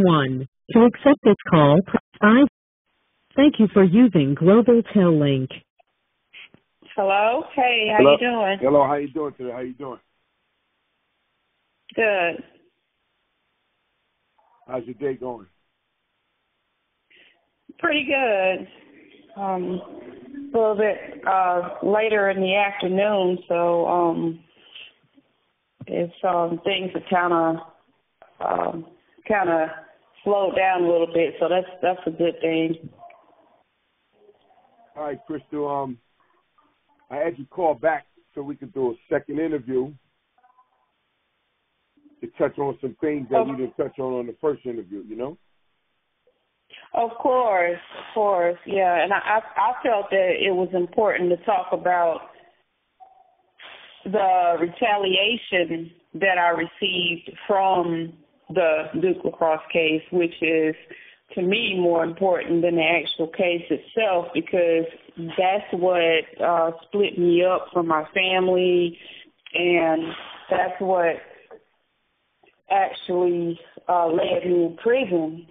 1. To accept this call, press 5. Thank you for using Global Tel Link. Hello? Hey, how you doing? Hello, how you doing today? How you doing? Good. How's your day going? Pretty good. A little bit later in the afternoon, so it's things have kind of slowed down a little bit, so that's a good thing. All right, Crystal. I had you call back so we could do a second interview to touch on some things that we didn't touch on the first interview, you know? Of course, yeah. And I felt that it was important to talk about the retaliation that I received from the Duke Lacrosse case, which is, to me, more important than the actual case itself, because that's what split me up from my family, and that's what actually led me in prison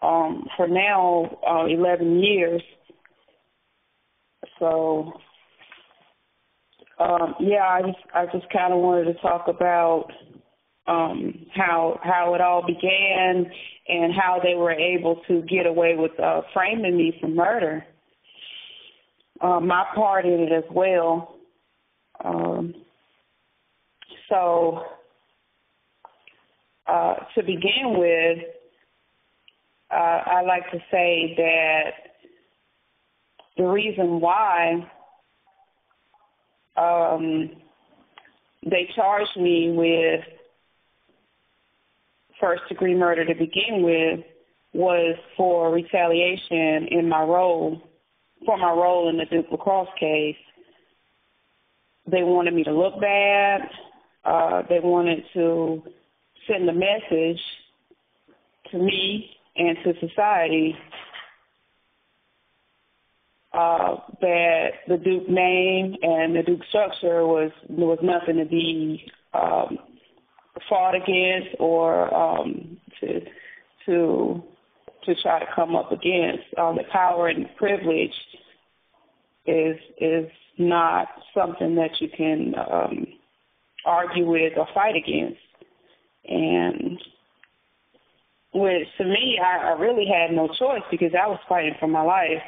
for now 11 years. So, I just kind of wanted to talk about how it all began and how they were able to get away with framing me for murder. My part in it as well. To begin with, I like to say that the reason why they charged me with first-degree murder to begin with was for retaliation in my role in the Duke Lacrosse case. They wanted me to look bad. They wanted to send a message to me and to society that the Duke name and the Duke structure was nothing to be fought against or to try to come up against. The power and privilege is not something that you can argue with or fight against. And which to me, I really had no choice because I was fighting for my life.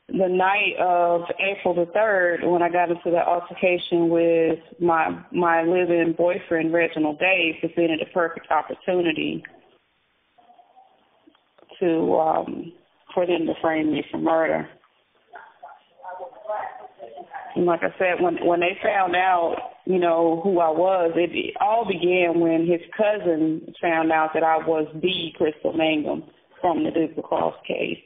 The night of April the 3rd, when I got into the altercation with my live-in boyfriend, Reginald Dave, presented a perfect opportunity for them to frame me for murder. And like I said, when they found out, who I was, it all began when his cousin found out that I was the Crystal Mangum from the Duke Lacrosse case.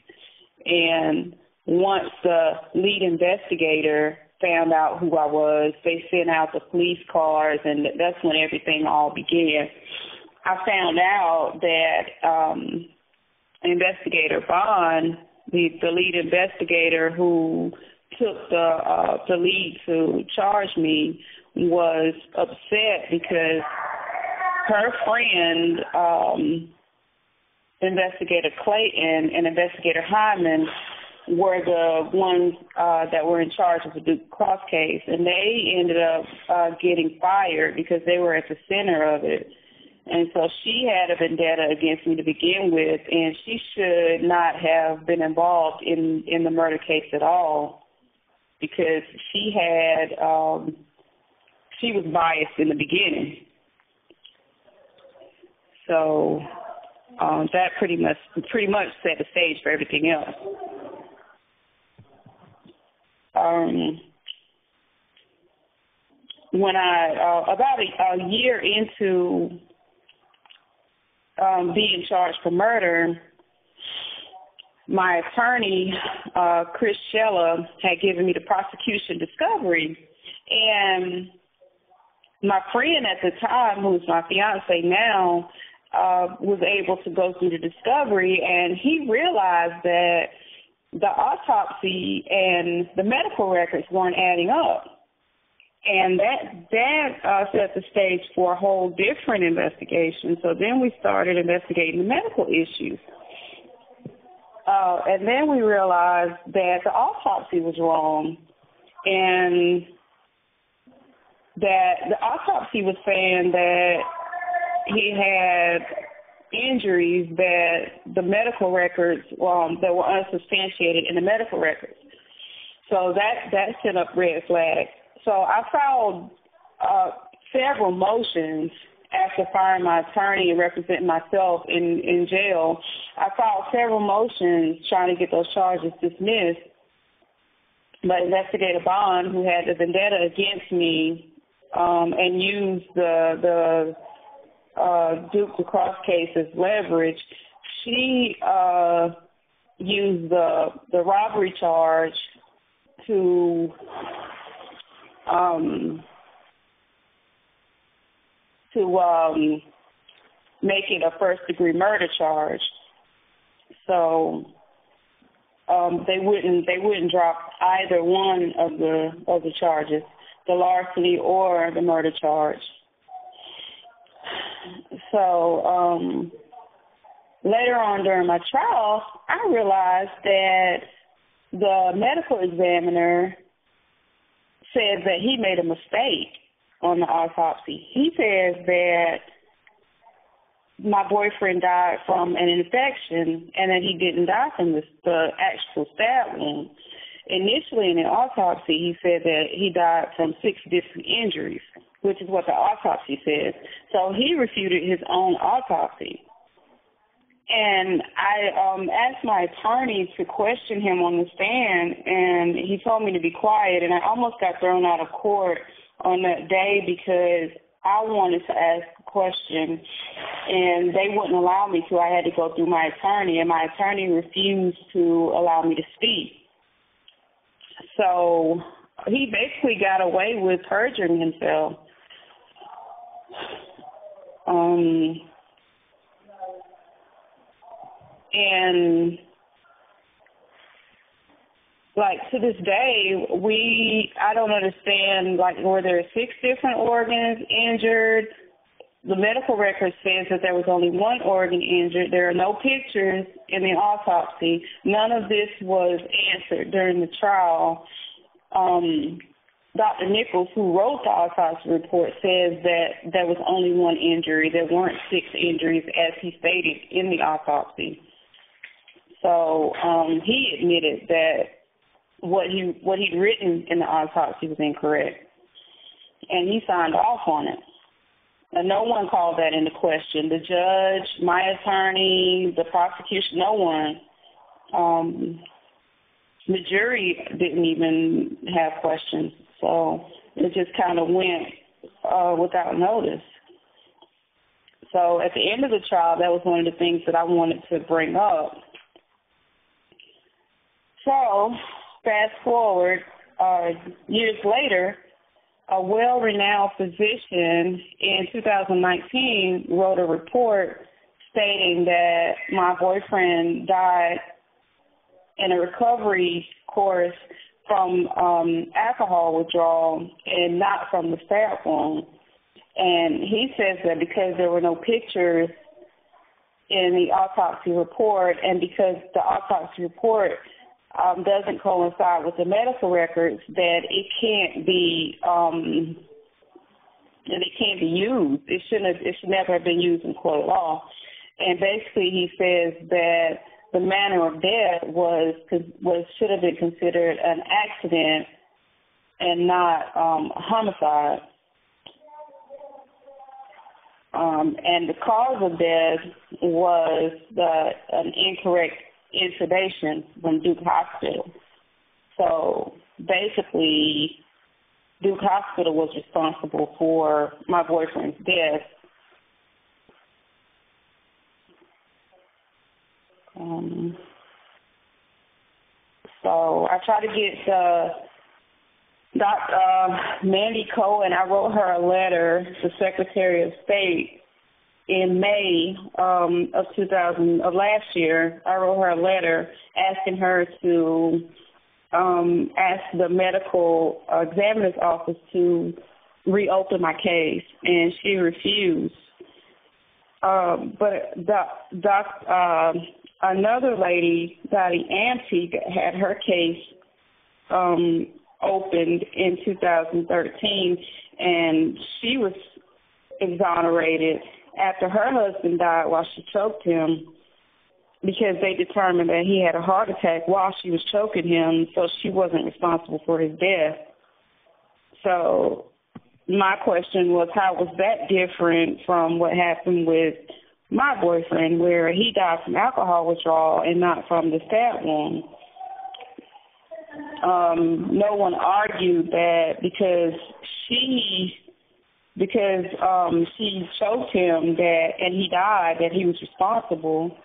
And once the lead investigator found out who I was, they sent out the police cars, and that's when everything all began. I found out that Investigator Bond, the lead investigator who took the lead to charge me, was upset because her friend, Investigator Clayton and Investigator Hyman, were the ones that were in charge of the Duke Cross case, and they ended up getting fired because they were at the center of it. And so she had a vendetta against me to begin with, and she should not have been involved in the murder case at all because she was biased in the beginning. So that pretty much set the stage for everything else. When about a year into being charged for murder, my attorney, Chris Shella, had given me the prosecution discovery, and my friend at the time, who's my fiance now, was able to go through the discovery, and he realized that the autopsy and the medical records weren't adding up. And that set the stage for a whole different investigation. So then we started investigating the medical issues. And then we realized that the autopsy was wrong, and that the autopsy was saying that he had injuries that the medical records, that were unsubstantiated in the medical records. So that set up red flags. So I filed several motions after firing my attorney and representing myself in jail. I filed several motions trying to get those charges dismissed. But Investigator Bond, who had the vendetta against me and used the Duke lacrosse case as leverage, she used the robbery charge to make it a first-degree murder charge. So they wouldn't drop either one of the charges, the larceny or the murder charge. So later on during my trial, I realized that the medical examiner said that he made a mistake on the autopsy. He says that my boyfriend died from an infection and that he didn't die from the actual stab wound. Initially in the autopsy, he said that he died from 6 different injuries, which is what the autopsy says. So he refuted his own autopsy. And I asked my attorney to question him on the stand, and he told me to be quiet, and I almost got thrown out of court on that day because I wanted to ask a question, and they wouldn't allow me to. I had to go through my attorney, and my attorney refused to allow me to speak. So he basically got away with perjuring himself. And like to this day, I don't understand, like, were there 6 different organs injured? The medical record says that there was only 1 organ injured. There are no pictures in the autopsy. None of this was answered during the trial. Dr. Nichols, who wrote the autopsy report, says that there was only 1 injury. There weren't 6 injuries, as he stated in the autopsy. So he admitted that what he'd written in the autopsy was incorrect, and he signed off on it. And no one called that into question. The judge, my attorney, the prosecution, no one. The jury didn't even have questions. So it just kind of went without notice. So at the end of the trial, that was one of the things that I wanted to bring up. So fast forward, years later, a well-renowned physician in 2019 wrote a report stating that my boyfriend died in a recovery course from alcohol withdrawal and not from the stab wound. And he says that because there were no pictures in the autopsy report and because the autopsy report doesn't coincide with the medical records, that it can't be used. It should never have been used in court of law. And basically, he says that the manner of death should have been considered an accident and not a homicide. And the cause of death was an incorrect intubation from Duke Hospital. So basically, Duke Hospital was responsible for my boyfriend's death. So I tried to get Dr. Mandy Cohen. I wrote her a letter to Secretary of State in May of last year. I wrote her a letter asking her to asked the medical examiner's office to reopen my case, and she refused. But another lady, Dottie Ante, had her case opened in 2013, and she was exonerated after her husband died while she choked him, because they determined that he had a heart attack while she was choking him, so she wasn't responsible for his death. So my question was, how was that different from what happened with my boyfriend, where he died from alcohol withdrawal and not from the stab wound? No one argued that because she choked him and he died, that he was responsible.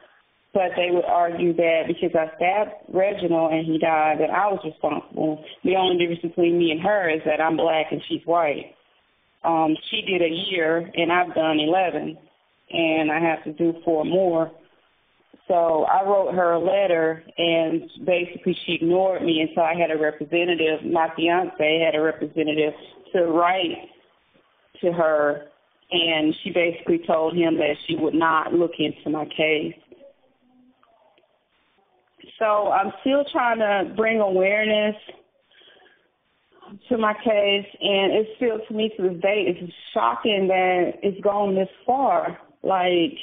But they would argue that because I stabbed Reginald and he died, that I was responsible. The only difference between me and her is that I'm black and she's white. She did a year and I've done 11, and I have to do 4 more. So I wrote her a letter, and basically she ignored me, and so I had a representative, my fiance had a representative, to write to her, and she basically told him that she would not look into my case. So I'm still trying to bring awareness to my case, and it's still, to me to this day, it's shocking that it's gone this far. Like,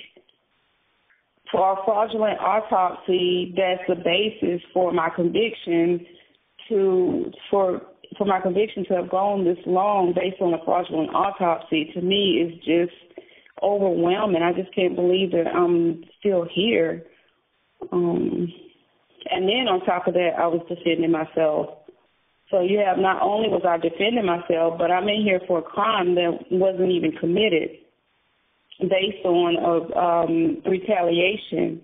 for a fraudulent autopsy, that's the basis for my conviction for my conviction to have gone this long based on a fraudulent autopsy, to me is just overwhelming. I just can't believe that I'm still here. And then on top of that, I was defending myself. So you have, not only was I defending myself, but I'm in here for a crime that wasn't even committed based on retaliation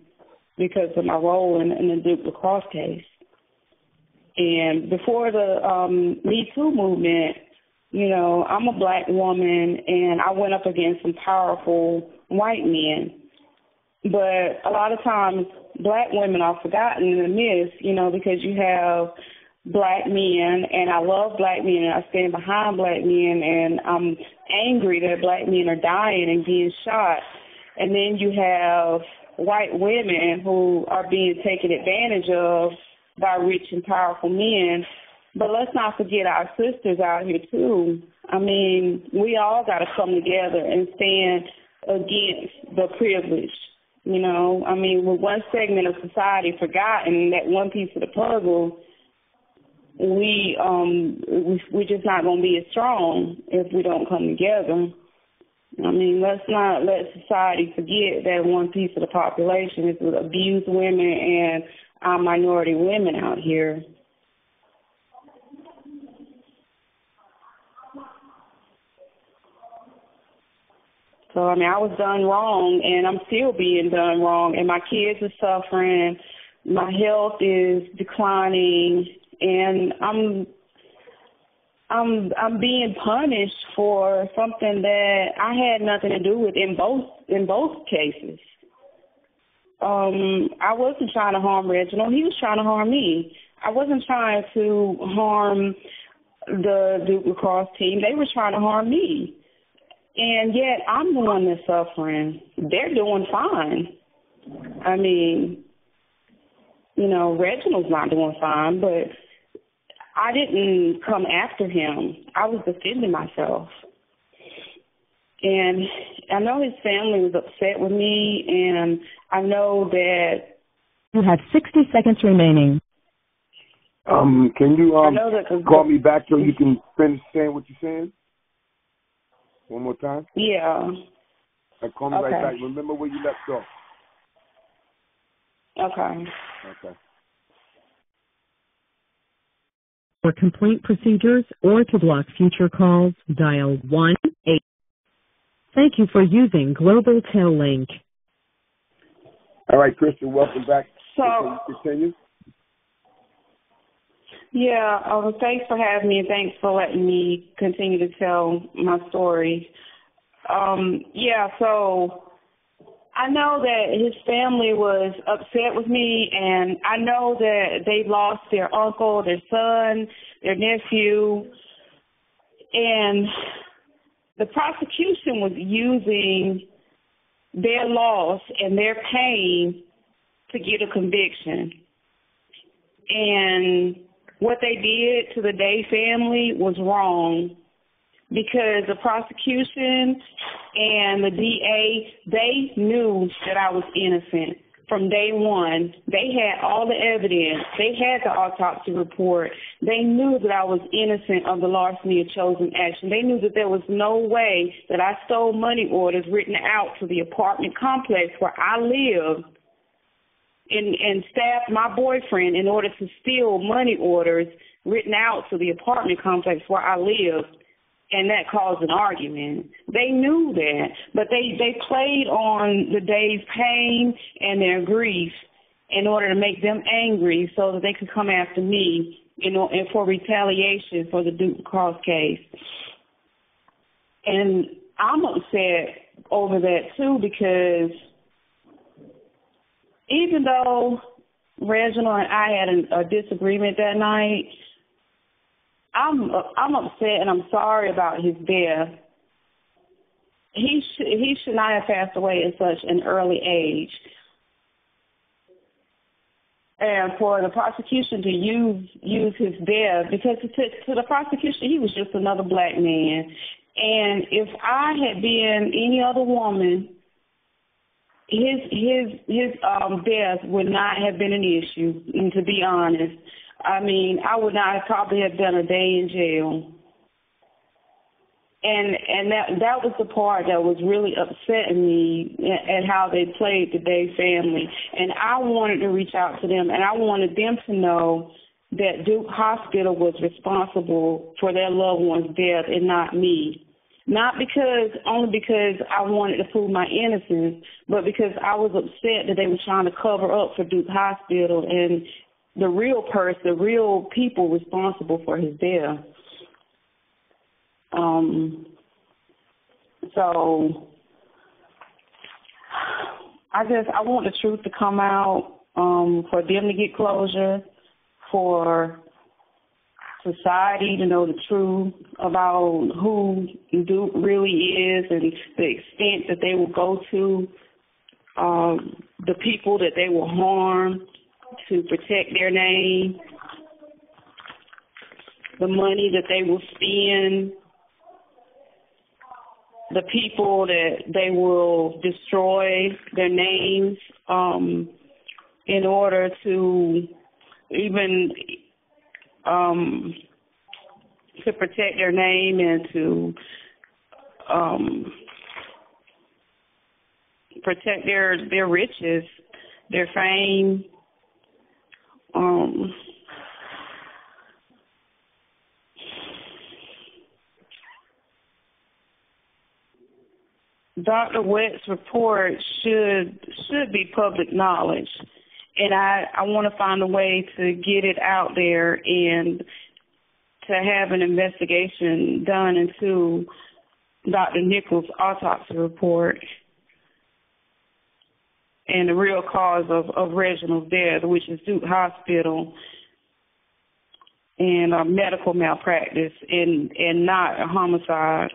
because of my role in the Duke Lacrosse case. And before the Me Too movement, you know, I'm a black woman, and I went up against some powerful white men. But a lot of times, black women are forgotten in the midst, you know, because you have black men, and I love black men, and I stand behind black men, and I'm angry that black men are dying and being shot. And then you have white women who are being taken advantage of by rich and powerful men. But let's not forget our sisters out here, too. I mean, we all got to come together and stand against the privilege. You know, I mean, with one segment of society forgotten, that one piece of the puzzle, we're just not going to be as strong if we don't come together. I mean, let's not let society forget that one piece of the population is with abused women and our minority women out here. So, I mean, I was done wrong, and I'm still being done wrong, and my kids are suffering. My health is declining, and I'm being punished for something that I had nothing to do with in both cases. I wasn't trying to harm Reginald. He was trying to harm me. I wasn't trying to harm the Duke Lacrosse team. They were trying to harm me. And yet I'm the one that's suffering. They're doing fine. I mean, you know, Reginald's not doing fine, but I didn't come after him. I was defending myself. And I know his family was upset with me, and I know that... You have 60 seconds remaining. Can you call me back so you can finish saying what you're saying? One more time? Yeah. Call me right back. Remember where you left off. Okay. For complaint procedures or to block future calls, dial 1-8. Thank you for using Global Tel Link. All right, Crystal, welcome back. So, can you continue? Yeah, thanks for having me, and thanks for letting me continue to tell my story. So I know that his family was upset with me, and I know that they lost their uncle, their son, their nephew, and the prosecution was using their loss and their pain to get a conviction. And what they did to the Day family was wrong, because the prosecution and the DA, they knew that I was innocent from day one. They had all the evidence. They had the autopsy report. They knew that I was innocent of the larceny of chosen action. They knew that there was no way that I stole money orders written out to the apartment complex where I lived and staffed my boyfriend in order to steal money orders written out to the apartment complex where I lived. And that caused an argument. They knew that, but they played on the Day's pain and their grief in order to make them angry so that they could come after me, and for retaliation for the Duke Cross case. And I'm upset over that too, because even though Reginald and I had a disagreement that night, I'm upset and I'm sorry about his death. He should not have passed away at such an early age. And for the prosecution to use his death, because to the prosecution, he was just another black man. And if I had been any other woman, his death would not have been an issue. And to be honest, I mean, I would not have probably have done a day in jail. And that was the part that was really upsetting me at how they played the Day family. And I wanted to reach out to them, and I wanted them to know that Duke Hospital was responsible for their loved one's death and not me. Only because I wanted to prove my innocence, but because I was upset that they were trying to cover up for Duke Hospital and the real people responsible for his death. So I want the truth to come out, for them to get closure, for society to know the truth about who Duke really is and the extent that they will go to, the people that they will harm to protect their name, the money that they will spend, the people that they will destroy their names in order to even to protect their name and to protect their riches, their fame. Dr. Wett's report should be public knowledge, and I want to find a way to get it out there and to have an investigation done into Dr. Nichols' autopsy report and the real cause of Reginald's death, which is Duke Hospital and medical malpractice and not a homicide.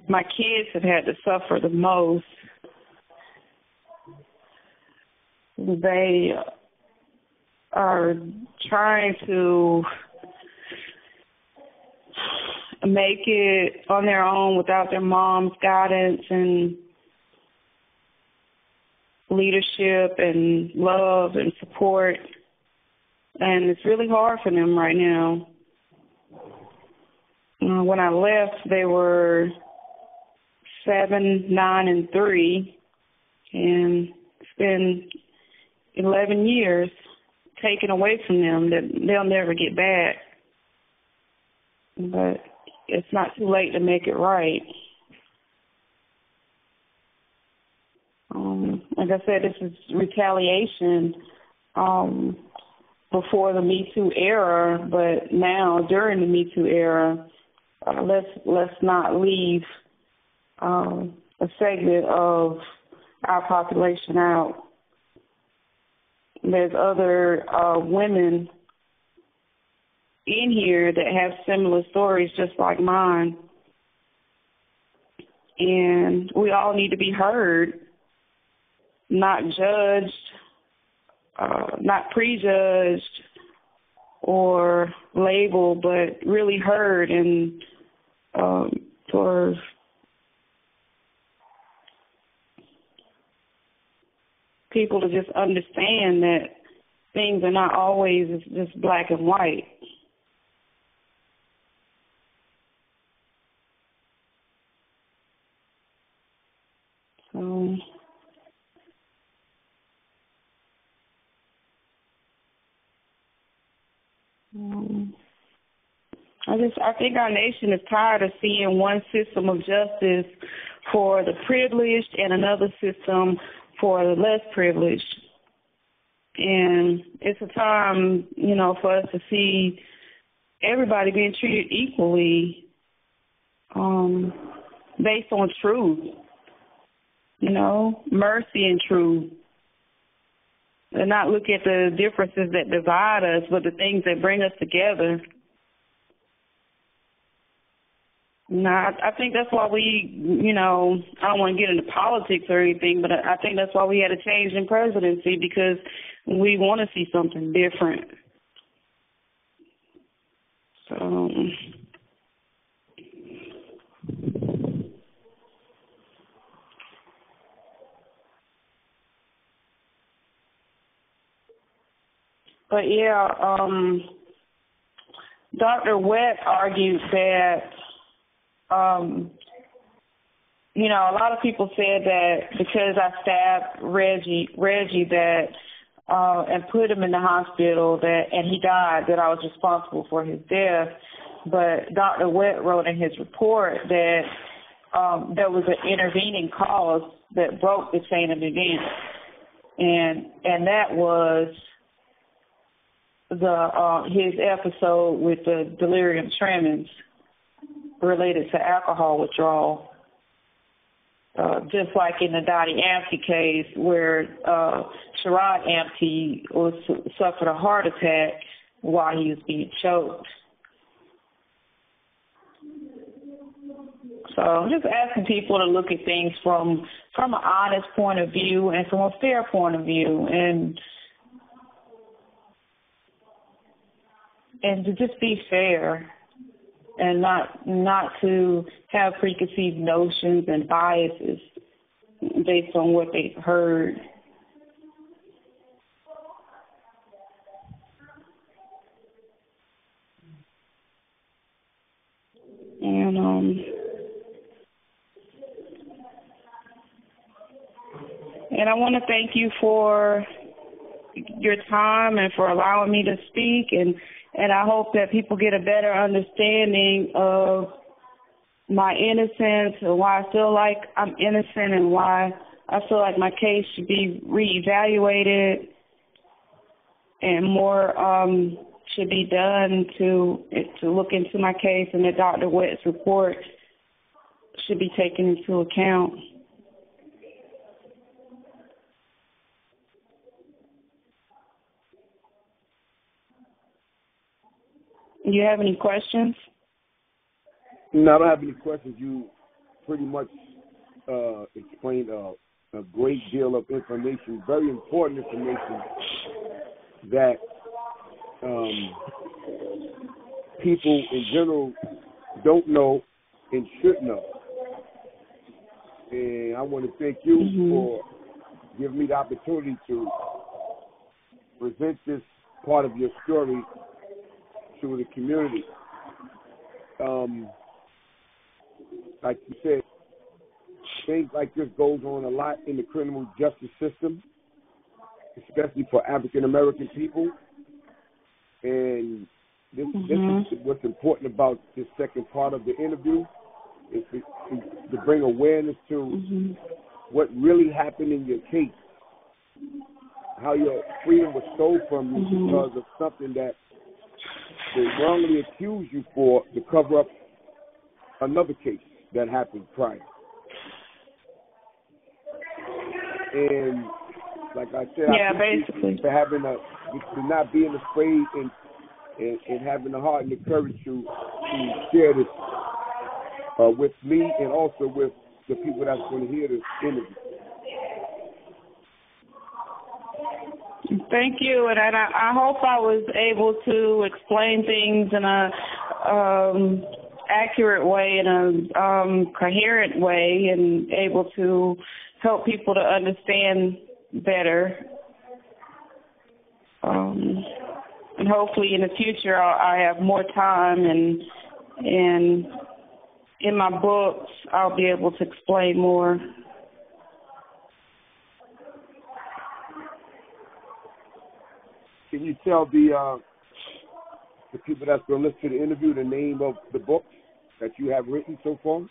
My kids have had to suffer the most. They are trying to make it on their own without their mom's guidance and leadership and love and support. And it's really hard for them right now. When I left, they were 7, 9, and 3, and it's been 11 years taken away from them that they'll never get back. But it's not too late to make it right. Like I said, this is retaliation before the Me Too era, but now during the Me Too era, let's not leave a segment of our population out. There's other women in here that have similar stories just like mine. And we all need to be heard, not judged, not prejudged or labeled, but really heard, and for people to just understand that things are not always just black and white. So I think our nation is tired of seeing one system of justice for the privileged and another system for the less privileged. And it's a time, for us to see everybody being treated equally, based on truth, mercy and truth. And not look at the differences that divide us, but the things that bring us together. I think that's why we, I don't want to get into politics or anything, but I think that's why we had a change in presidency, because we want to see something different. So, but yeah, Dr. Wett argued that, a lot of people said that because I stabbed Reggie that, and put him in the hospital and he died, that I was responsible for his death. But Dr. Wett wrote in his report that there was an intervening cause that broke the chain of events, and that was his episode with the delirium tremens related to alcohol withdrawal. Just like in the Dottie Ampty case, where Sherrod Ampty suffered a heart attack while he was being choked. So I'm just asking people to look at things from an honest point of view and from a fair point of view, and to just be fair, and not to have preconceived notions and biases based on what they've heard. And I want to thank you for your time and for allowing me to speak, and I hope that people get a better understanding of my innocence and why I feel like I'm innocent and why I feel like my case should be reevaluated and more should be done to look into my case, and that Dr. Wett's report should be taken into account. Do you have any questions? No, I don't have any questions. You pretty much explained a great deal of information, very important information that people in general don't know and should know. And I want to thank you for giving me the opportunity to present this part of your story to the community. Like you said, things like this goes on a lot in the criminal justice system, especially for African American people. And this is what's important about this second part of the interview, is to bring awareness to what really happened in your case. how your freedom was stolen from you because of something that they wrongly accused you for to cover up another case that happened prior. And like I said, basically, for not being afraid and having the heart and the courage to share this with me and also with the people that's going to hear this interview. Thank you, and I hope I was able to explain things in a accurate way, in a coherent way, and able to help people to understand better. And hopefully in the future I have more time, and in my books I'll be able to explain more. Can you tell the people that's going to listen to the interview the name of the books that you have written so far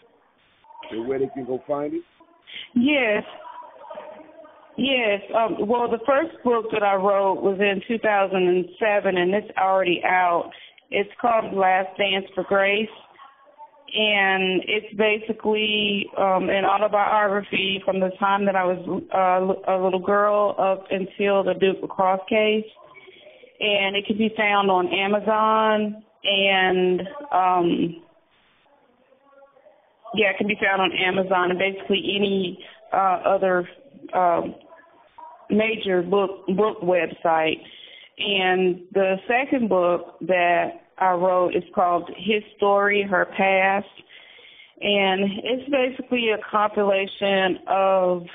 and where they can go find it? Yes. Well, the first book that I wrote was in 2007, and it's already out. It's called Last Dance for Grace, and it's basically an autobiography from the time that I was a little girl up until the Duke lacrosse case. And it can be found on Amazon, and it can be found on Amazon and basically any other major book website. And the second book that I wrote is called His Story, Her Past, and it's basically a compilation of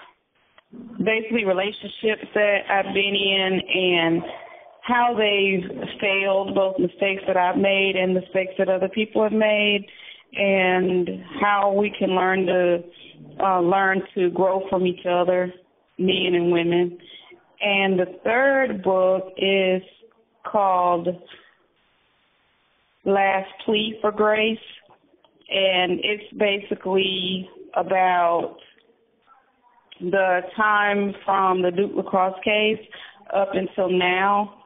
basically relationships that I've been in and how they've failed, both mistakes that I've made and mistakes that other people have made, and how we can learn to grow from each other, men and women. And the third book is called Last Plea for Grace, and it's basically about the time from the Duke lacrosse case up until now.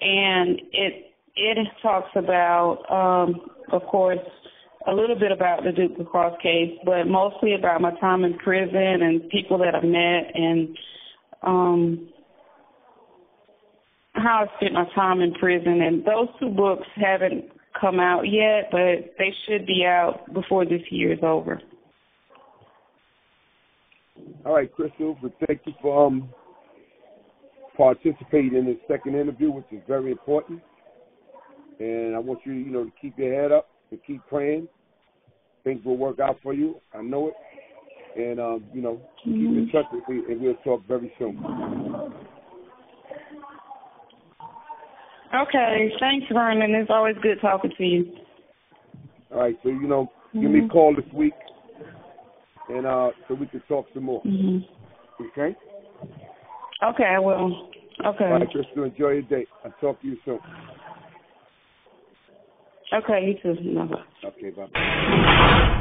And it talks about, of course, a little bit about the Duke lacrosse case, but mostly about my time in prison and people that I've met and how I spent my time in prison. And those two books haven't come out yet, but they should be out before this year is over. All right, Crystal, but thank you for participating in this second interview, which is very important. And I want you, to keep your head up and keep praying. Things will work out for you. I know it. And, keep in touch with me, and we'll talk very soon. Okay. Thanks, Vernon. It's always good talking to you. All right. So, give me a call this week, and so we can talk some more. Okay? Okay, I will. Okay. All right, Crystal, enjoy your day. I'll talk to you soon. Okay, you too. Bye-bye. Okay, bye-bye.